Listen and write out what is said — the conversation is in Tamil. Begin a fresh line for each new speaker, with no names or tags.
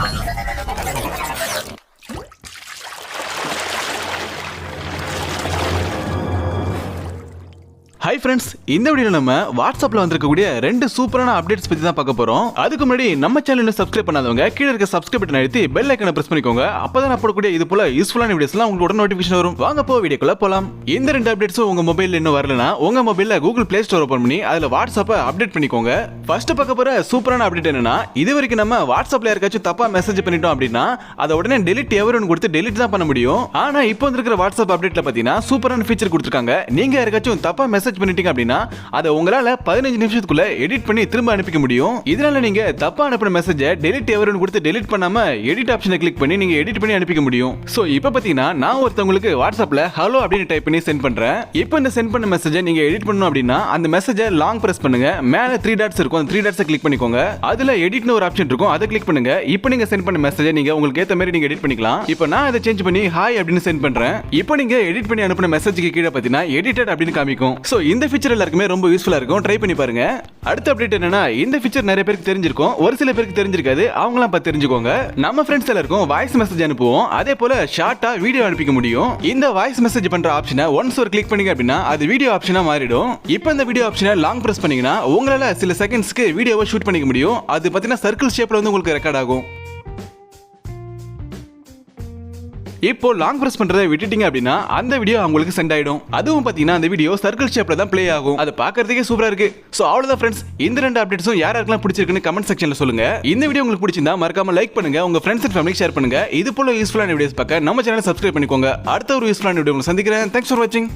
Hi friends, இந்த வீடியோல நம்ம வாட்ஸ்அப்ல வந்திருக்கக்கூடிய ரெண்டு சூப்பரான அப்டேட்ஸ் பத்தி தான் பார்க்க போறோம். அதுக்கு முன்னாடி நம்ம சேனலை சப்ஸ்கிரைப் பண்ணாதவங்க கீழ இருக்க சப்ஸ்கிரைப் பட்டனை அழுத்தி பெல் ஐகானை பிரஸ் பண்ணிக்கோங்க. அப்பதான் நான் போடக்கூடிய இது போல யூஸ்ஃபுல்லான வீடியோஸ்லாம் உங்களுக்கு உடனே நோட்டிஃபிகேஷன் வரும். வாங்க போ வீடியோக்குள்ள போலாம். இந்த ரெண்டு அப்டேட்ஸும் உங்க மொபைல்ல இன்னும் வரலனா உங்க மொபைல்ல Google Play Store ஓபன் பண்ணி அதுல வாட்ஸ்அப்பை அப்டேட் பண்ணிக்கோங்க. ஃபர்ஸ்ட் பார்க்க போற சூப்பரான அப்டேட் என்னன்னா, இதுவரைக்கும் நம்ம வாட்ஸ்அப்ல யாருக்காச்சும் தப்பா மெசேஜ் பண்ணிட்டோம் அப்படின்னா அதை உடனே delete everyone கொடுத்து delete தான் பண்ண முடியும். ஆனா இப்போ வந்திருக்கிற வாட்ஸ்அப் அப்டேட்ல பாத்தீங்கன்னா சூப்பரான ஃபீச்சர் கொடுத்திருக்காங்க. நீங்க யாருக்காச்சும் தப்பா மெசேஜ் பண்ணிட்டீங்க அப்படின்னா அதை உங்களால 15 நிமிஷத்துக்குள்ள எடிட் பண்ணி திரும்ப அனுப்பிக்க முடியும். இதனால நீங்க தப்பா அனுப்பின மெசேஜை delete everyone கொடுத்து delete பண்ணாம எடிட் ஆப்ஷனை கிளிக் பண்ணி நீங்க எடிட் பண்ணி அனுப்பிக்க முடியும். சோ இப்போ பாத்தீங்கன்னா நான் ஒருத்தவங்களுக்கு வாட்ஸ்அப்ல ஹலோ அப்படின்னு டைப் பண்ணி சென்ட் பண்றேன். இப்போ இந்த சென்ட் பண்ண மெசேஜை நீங்க எடிட் பண்ணனும் அப்படின்னா அந்த மெசேஜை லாங் பிரஸ் பண்ணுங்க. மேல 3 டாட்ஸ் இருக்கும். அந்த 3 டாட்ஸை கிளிக் பண்ணிக்கோங்க. அதுல எடிட்னு ஒரு ஆப்ஷன் இருக்கும். அதை கிளிக் பண்ணுங்க. இப்போ நீங்க சென்ட் பண்ண மெசேஜை நீங்க உங்களுக்கு ஏத்த மாதிரி நீங்க எடிட் பண்ணிக்கலாம். இப்போ நான் அதை சேஞ்ச் பண்ணி ஹாய் அப்படின்னு சென்ட் பண்றேன். இப்போ நீங்க எடிட் பண்ணி அனுப்பின மெசேஜ்க்கு கீழ பாத்தீங்கன்னா எடிட்டட் அப்படின்னு காமிக்கும். சோ இந்த ஃபீச்சர் எல்லாருக்குமே ரொம்ப யூஸ்ஃபுல்லா இருக்கும். ட்ரை பண்ணி பாருங்க. அடுத்த அப்டேட் என்னன்னா, இந்த ஃபீச்சர் நிறைய பேருக்கு தெரிஞ்சிருக்கும், ஒரு சில பேருக்கு தெரிஞ்சிருக்காது. அவங்களாம் பார்த்து தெரிஞ்சுக்கோங்க. நம்ம ஃப்ரெண்ட்ஸ் எல்லாருக்கும் வாய்ஸ் மெசேஜ் அனுப்புவோம். அதே போல ஷார்ட்டா வீடியோ அனுப்பிக்க முடியும். இந்த வாய்ஸ் மெசேஜ் பண்ற ஆப்ஷனை ஒன்ஸ் ஒரு கிளிக் பண்ணீங்க அப்படின்னா அது வீடியோ ஆப்ஷனா மாறிடும். இப்போ இந்த வீடியோ ஆப்ஷனை லாங் பிரஸ் பண்ணீங்கன்னா உங்களால சில செகண்ட்ஸ்க்கு வீடியோவை ஷூட் பண்ணிக்க முடியும். அது பார்த்தீங்கன்னா சர்க்கிள் ஷேப்ல வந்து உங்களுக்கு ரெக்கார்ட் ஆகும். இப்போ லாங் பிரஸ் பண்றதை விட்டுட்டீங்க அப்படின்னா அந்த வீடியோ உங்களுக்கு சென்ட் ஆயிடும். அதுவும் பாத்தீங்கன்னா அந்த வீடியோ சர்க்கிள் ஷேப்ல தான் ப்ளே ஆகும். அது பார்க்கிறதுக்கே சூப்பரா இருக்கு. சோ அவ்வளவுதான் ஃப்ரெண்ட்ஸ், இந்த ரெண்டு அப்டேட்ஸும் யாருக்கெல்லாம் பிடிச்சிருக்குன்னு கமெண்ட் செக்ஷன்ல சொல்லுங்க. இந்த வீடியோ உங்களுக்கு பிடிச்சிருந்தா மறக்காம லைக் பண்ணுங்க, உங்க ஃப்ரெண்ட்ஸ் அண்ட் ஃபேமிலிக்கு ஷேர் பண்ணுங்க. இது போல யூஸ்ஃபுல்லான வீடியோஸ் பார்க்க நம்ம சேனலை சப்ஸ்கிரைப் பண்ணிக்கோங்க. அடுத்த ஒரு யூஸ்ஃபுல்லான வீடியோ உங்களை சந்திக்கிறேன். தேங்க்ஸ் ஃபார் வாட்சிங்.